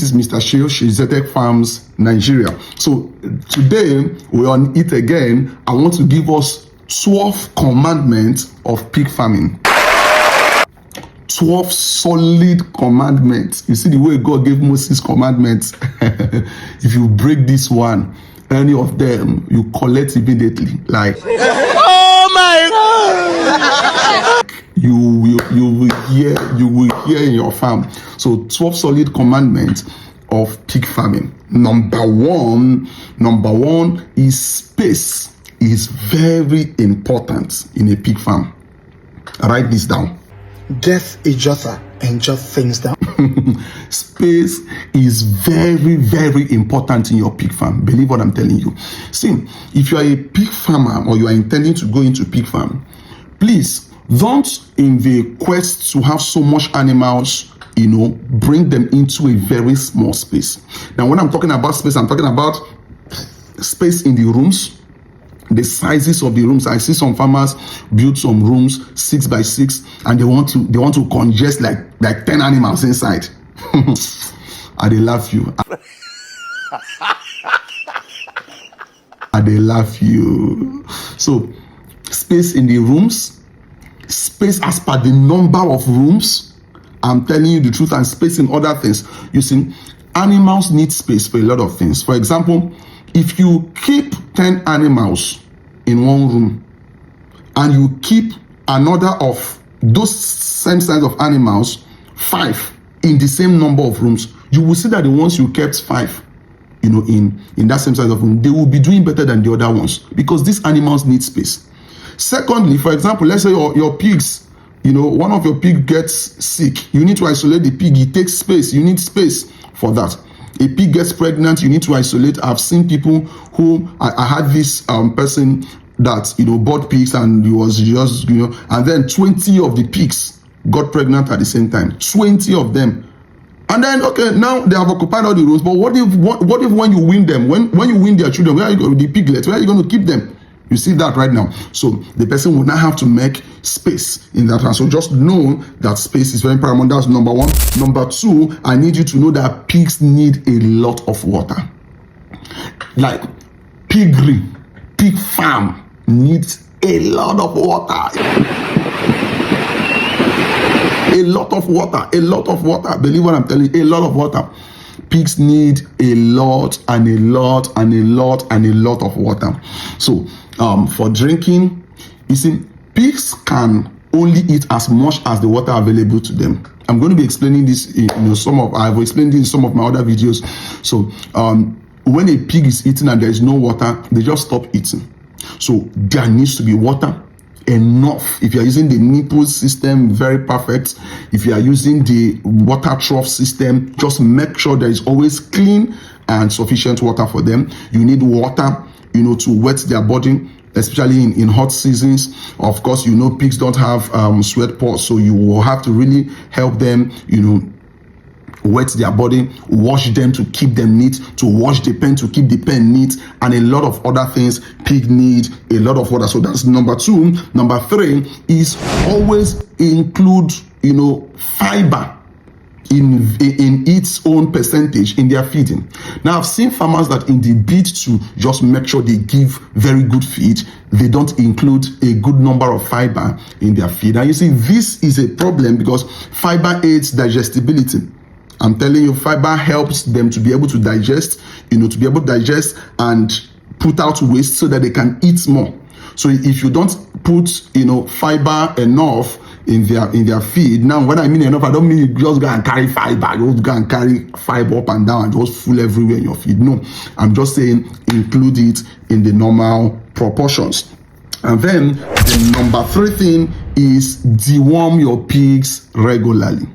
This is Mr. Sheo, Zetec Farms, Nigeria. So today we're on it again. I want to give us 12 commandments of pig farming. 12 solid commandments. You see the way God gave Moses commandments. If you break this one, any of them, you collect immediately. Like, oh my God! You will hear in your farm. So 12 solid commandments of pig farming. Number one is space is very important in a pig farm. Write this down. Death is jotter and jot things down. Space is very, very important in your pig farm. Believe what I'm telling you. See, if you are a pig farmer or you are intending to go into pig farm, please don't, in the quest to have so much animals, bring them into a very small space. Now, when I'm talking about space, I'm talking about space in the rooms, the sizes of the rooms. I see some farmers build some rooms 6 by 6, and they want to congest like 10 animals inside. And they love you. And they love you. So, space in the rooms, space as per the number of rooms. I'm telling you the truth, and space in other things. You see, animals need space for a lot of things. For example, if you keep 10 animals in one room and you keep another of those same size of animals, 5 in the same number of rooms, you will see that the ones you kept 5, in that same size of room, they will be doing better than the other ones because these animals need space. Secondly, for example, let's say your pigs, one of your pig gets sick. You need to isolate the pig. It takes space. You need space for that. A pig gets pregnant. You need to isolate. I've seen people who I had this person that bought pigs, and he was just and then 20 of the pigs got pregnant at the same time. 20 of them. And then, okay, now they have occupied all the rooms. But what if when you win them, when you win their children, where are you going, the piglets, where are you going to keep them? You see that right now. So the person will now have to make space in that house. So just know that space is very paramount. That's number one. Number two, I need you to know that pigs need a lot of water. Like piggery, pig farm needs a lot of water. A lot of water, a lot of water. Believe what I'm telling you, a lot of water. Pigs need a lot and a lot and a lot and a lot of water. So for drinking, you see, pigs can only eat as much as the water available to them. I'm going to be explaining this I've explained this in some of my other videos. So when a pig is eating and there is no water, they just stop eating. So there needs to be water enough. If you are using the nipple system, very perfect. If you are using the water trough system, just make sure there is always clean and sufficient water for them. You need water, to wet their body, especially in hot seasons. Of course, pigs don't have sweat pores, so you will have to really help them, wet their body, wash them to keep them neat, to wash the pen to keep the pen neat, and a lot of other things. Pig need a lot of water. So that's number two. Number three is always include, fiber in its own percentage in their feeding. Now, I've seen farmers that in the bid to just make sure they give very good feed, they don't include a good number of fiber in their feed. And you see, this is a problem because fiber aids digestibility. I'm telling you, fiber helps them to be able to digest, and put out waste so that they can eat more. So if you don't put, fiber enough in their feed. Now, when I mean enough, I don't mean you just go and carry fiber. You just go and carry fiber up and down and just full everywhere in your feed. No, I'm just saying include it in the normal proportions. And then the number 3 thing is deworm your pigs regularly.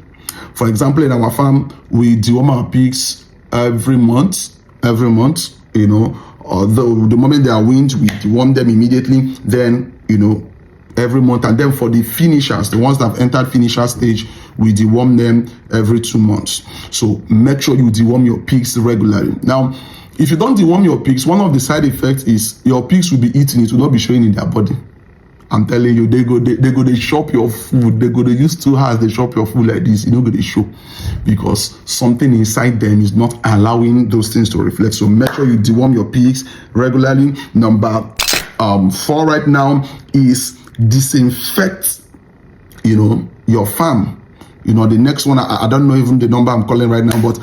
For example, in our farm, we deworm our pigs every month. The moment they are weaned, we deworm them immediately. Then, every month. And then for the finishers, the ones that have entered finisher stage, we deworm them every 2 months. So make sure you deworm your pigs regularly. Now, if you don't deworm your pigs, one of the side effects is your pigs will be eating, it will not be showing in their body. I'm telling you, they go they shop your food. They go they use 2 hours, they shop your food like this. You know, they show because something inside them is not allowing those things to reflect. So make sure you deworm your pigs regularly. Number 4 right now is disinfect, your farm. The next one, I don't know even the number I'm calling right now, but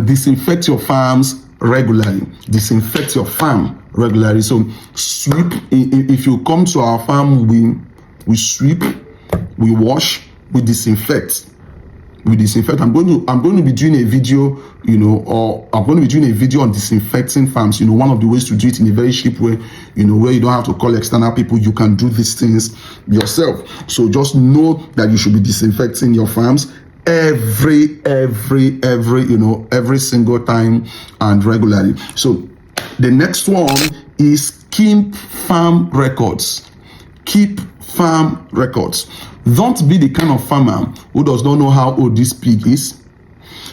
disinfect your farms regularly. Disinfect your farm regularly. So sweep. If you come to our farm, we sweep, we wash, we disinfect. I'm going to be doing a video, or I'm going to be doing a video on disinfecting farms. One of the ways to do it in a very cheap way, where you don't have to call external people. You can do these things yourself. So just know that you should be disinfecting your farms every single time and regularly. So the next one is keep farm records. Keep farm records. Don't be the kind of farmer who does not know how old this pig is.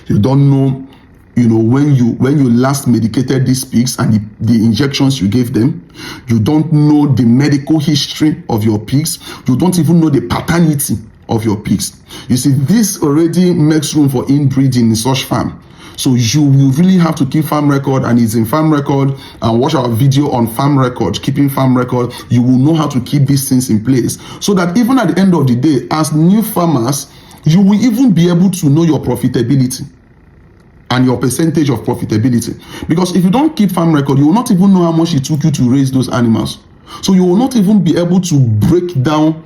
You don't know, when you last medicated these pigs and the injections you gave them. You don't know the medical history of your pigs. You don't even know the paternity of your pigs. You see, this already makes room for inbreeding in such farm. So you will really have to keep farm record, and it's in farm record. And watch our video on farm record, keeping farm record. You will know how to keep these things in place, so that even at the end of the day, as new farmers, you will even be able to know your profitability and your percentage of profitability. Because if you don't keep farm record, you will not even know how much it took you to raise those animals. So you will not even be able to break down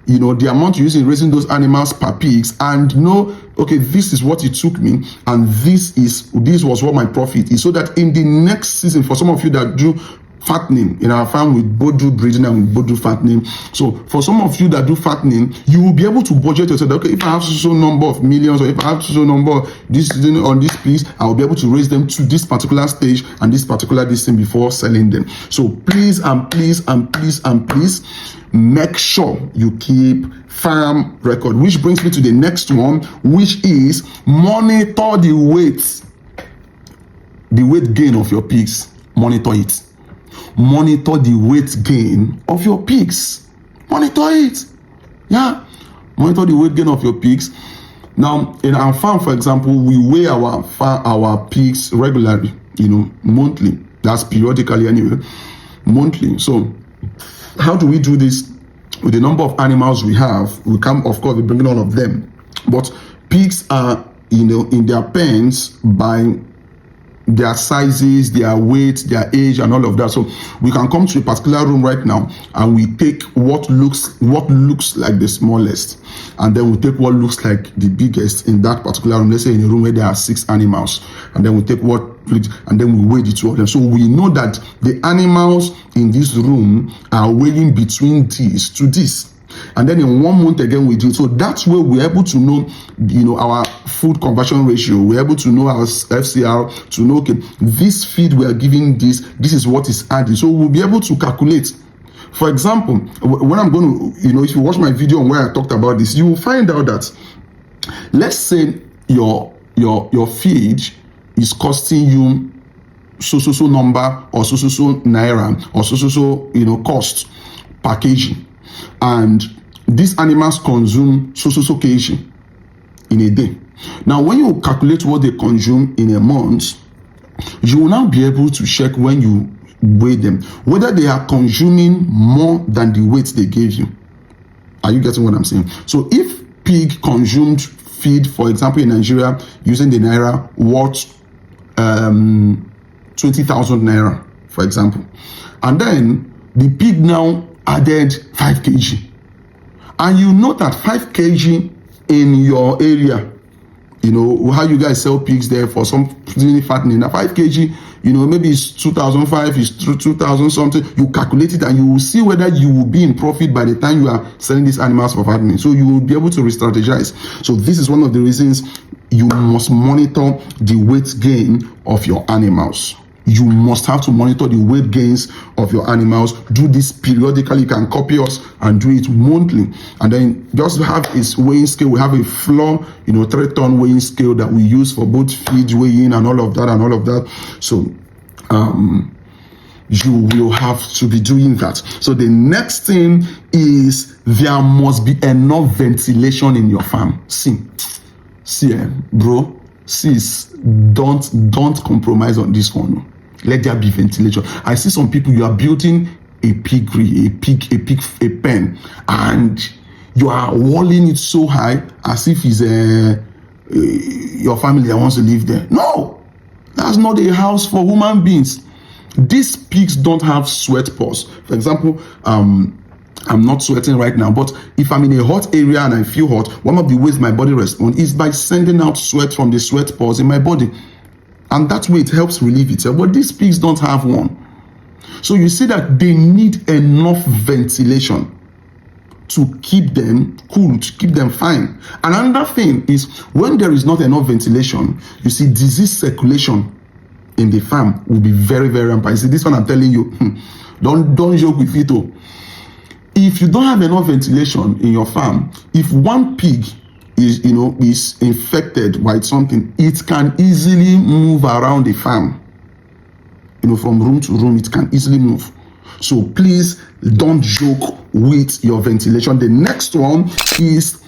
the amount you use in raising those animals per pigs and know, okay, this is what it took me, and this was what my profit is. So that in the next season, for some of you that do fattening in our farm, we both do breeding and we both do fattening. So for some of you that do fattening, you will be able to budget yourself. Okay, if I have so number of millions, or if I have so number of this on this piece, I will be able to raise them to this particular stage and this particular distance before selling them. So please and please and please and please, make sure you keep farm record. Which brings me to the next one, which is monitor the weight gain of your pigs. Monitor it. Monitor the weight gain of your pigs. Monitor it. Yeah. Monitor the weight gain of your pigs. Now, in our farm, for example, we weigh our pigs regularly, monthly. That's periodically anyway, monthly. So how do we do this? With the number of animals we have, we can, of course, be bringing all of them. But pigs are, in their pens by their sizes, their weight, their age, and all of that. So we can come to a particular room right now, and we take what looks like the smallest, and then we take what looks like the biggest in that particular room. Let's say in a room where there are 6 animals, and then we take and then we weigh the 2 of them. So we know that the animals in this room are weighing between this to this. And then in 1 month again we do. So that's where we're able to know, our food conversion ratio. We're able to know our FCR, to know, okay, this feed we are giving this is what is added. So we'll be able to calculate. For example, when I'm going to, if you watch my video on where I talked about this, you will find out that, let's say your feed is costing you so number, or so naira, or so cost per kg. And these animals consume so kg in a day. Now, when you calculate what they consume in a month, you will now be able to check, when you weigh them, whether they are consuming more than the weight they gave you. Are you getting what I'm saying? So if pig consumed feed, for example, in Nigeria, using the naira, worth 20,000 naira, for example, and then the pig now added 5 kg, and you know that 5 kg in your area, how you guys sell pigs there for some fattening, now 5 kg, maybe it's 2,005, it's 2,000 something. You calculate it, and you will see whether you will be in profit by the time you are selling these animals for fattening. So you will be able to re-strategize. So this is one of the reasons you must monitor the weight gain of your animals. You must have to monitor the weight gains of your animals. Do this periodically. You can copy us and do it monthly. And then just have its weighing scale. We have a floor, 3-ton weighing scale that we use for both feed weighing and all of that. So you will have to be doing that. So the next thing is there must be enough ventilation in your farm. See, bro, sis, don't compromise on this one. Let there be ventilation. I see some people, you are building a piggery, a pen, and you are walling it so high as if it's your family that wants to live there. No, that's not a house for human beings. These pigs don't have sweat pores. For example, I'm not sweating right now, but if I'm in a hot area and I feel hot, one of the ways my body responds is by sending out sweat from the sweat pores in my body. And that way it helps relieve itself. But these pigs don't have one. So you see that they need enough ventilation to keep them cool, to keep them fine. And another thing is when there is not enough ventilation, you see disease circulation in the farm will be very, very rampant. You see, this one I'm telling you, don't joke with it. If you don't have enough ventilation in your farm, if one pig is infected by something, it can easily move around the farm. From room to room, it can easily move. So please don't joke with your ventilation. The next one is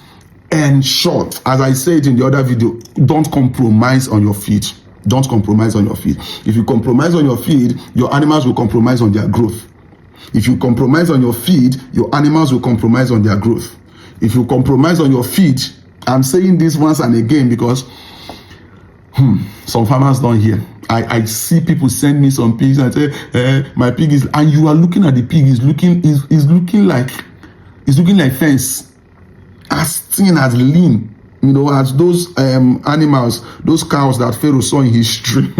ensure, as I said in the other video, don't compromise on your feed. Don't compromise on your feed. If you compromise on your feed, your animals will compromise on their growth. If you compromise on your feed, your animals will compromise on their growth. If you compromise on your feed, I'm saying this once and again because some farmers don't hear. I see people send me some pigs and say, my pig is, and you are looking at the pig, is looking like fence, as thin, as lean, as those animals, those cows that Pharaoh saw in his dream.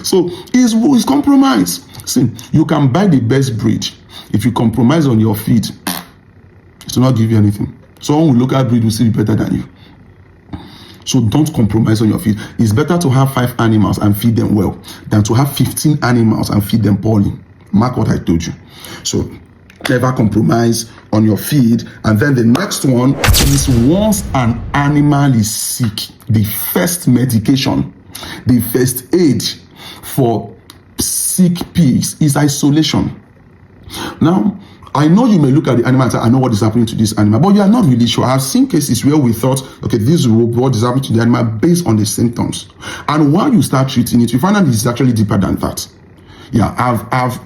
So it's compromise. See, you can buy the best breed. If you compromise on your feed, it will not give you anything. Someone will look at breed will still be better than you. So don't compromise on your feed. It's better to have 5 animals and feed them well than to have 15 animals and feed them poorly. Mark what I told you. So never compromise on your feed. And then the next one is once an animal is sick, the first medication, the first aid for sick pigs is isolation. Now, I know you may look at the animal and say, I know what is happening to this animal, but you are not really sure. I've seen cases where we thought, okay, this is what is happening to the animal based on the symptoms. And while you start treating it, you find out it's actually deeper than that. Yeah, I've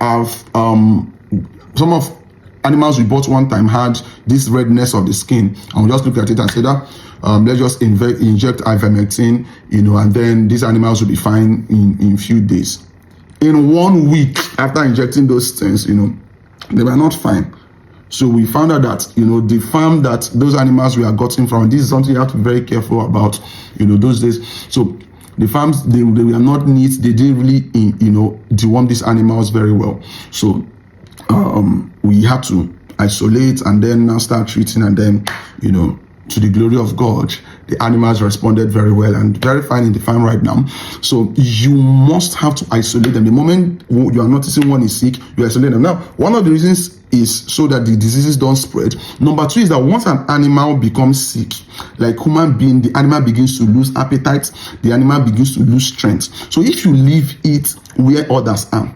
some of animals we bought one time had this redness of the skin, and we just looked at it and said that let's just inject ivermectin, and then these animals will be fine in few days. In 1 week after injecting those things, they were not fine. So we found out that, the farm that those animals were gotten from, this is something you have to be very careful about, those days. So the farms, they were not neat. They didn't really, deworm these animals very well. So we had to isolate and then now start treating, and then, to the glory of God, the animals responded very well and very fine in the farm right now. So you must have to isolate them. The moment you are noticing one is sick, you isolate them. Now, one of the reasons is so that the diseases don't spread. Number 2 is that once an animal becomes sick, like human being, the animal begins to lose appetite, the animal begins to lose strength. So if you leave it where others are,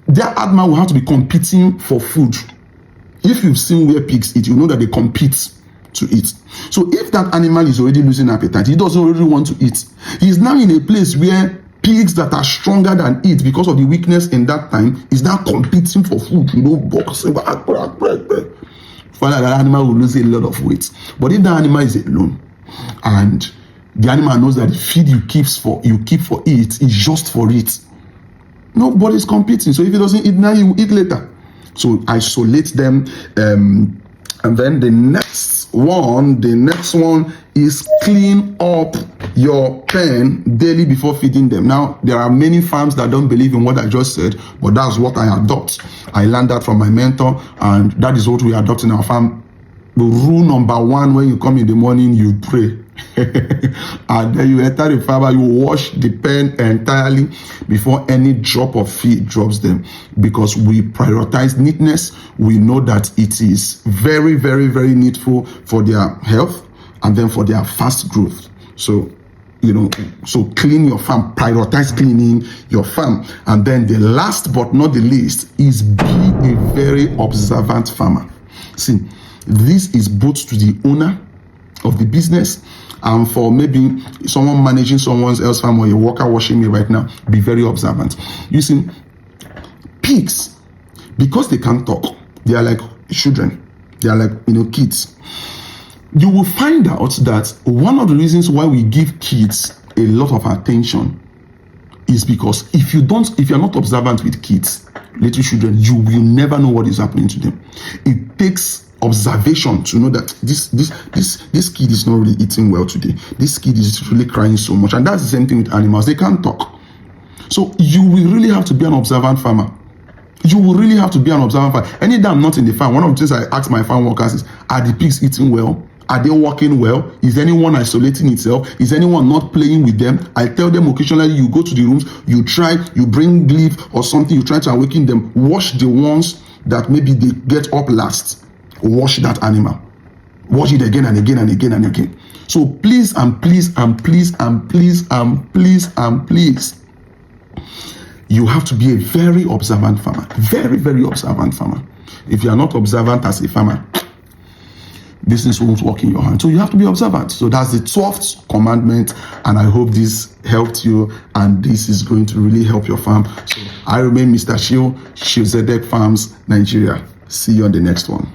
their animal will have to be competing for food. If you've seen where pigs eat, you know that they compete to eat. So if that animal is already losing appetite, he doesn't really want to eat. He's now in a place where pigs that are stronger than it because of the weakness in that time is now competing for food, boxing. That animal will lose a lot of weight. But if the animal is alone and the animal knows that the feed you keep for it is just for it, nobody's competing. So if he doesn't eat now, he will eat later. So isolate them. And then the next one is clean up your pen daily before feeding them. Now, there are many farms that don't believe in what I just said, but that's what I adopt. I learned that from my mentor, and that is what we adopt in our farm. The rule number 1, when you come in the morning, you pray. And then you enter the farm, you wash the pen entirely before any drop of feed drops them, because we prioritize neatness. We know that it is very, very, very needful for their health and then for their fast growth. So So clean your farm, prioritize cleaning your farm. And then the last but not the least is be a very observant farmer. See, this is both to the owner of the business and for maybe someone managing someone else's farm or a worker watching me right now. Be very observant. You see, pigs, because they can't talk, they are like children, they are like kids. You will find out that one of the reasons why we give kids a lot of attention is because if you're not observant with kids, little children, you will never know what is happening to them. It takes observation to know that this kid is not really eating well today. This kid is really crying so much. And that's the same thing with animals. They can't talk. So you will really have to be an observant farmer. You will really have to be an observant farmer. Anytime I'm not in the farm, one of the things I ask my farm workers is, are the pigs eating well? Are they working well? Is anyone isolating itself? Is anyone not playing with them? I tell them occasionally, you go to the rooms, you bring leaf or something, you try to awaken them. Wash the ones that maybe they get up last. Wash that animal. Wash it again and again and again and again. So please and please and please and please and please and please, you have to be a very observant farmer. Very, very observant farmer. If you are not observant as a farmer, business won't work in your hand. So you have to be observant. So that's the 12th commandment, and I hope this helped you, and this is going to really help your farm. So I remain Mr. Shio Zedek Farms, Nigeria. See you on the next one.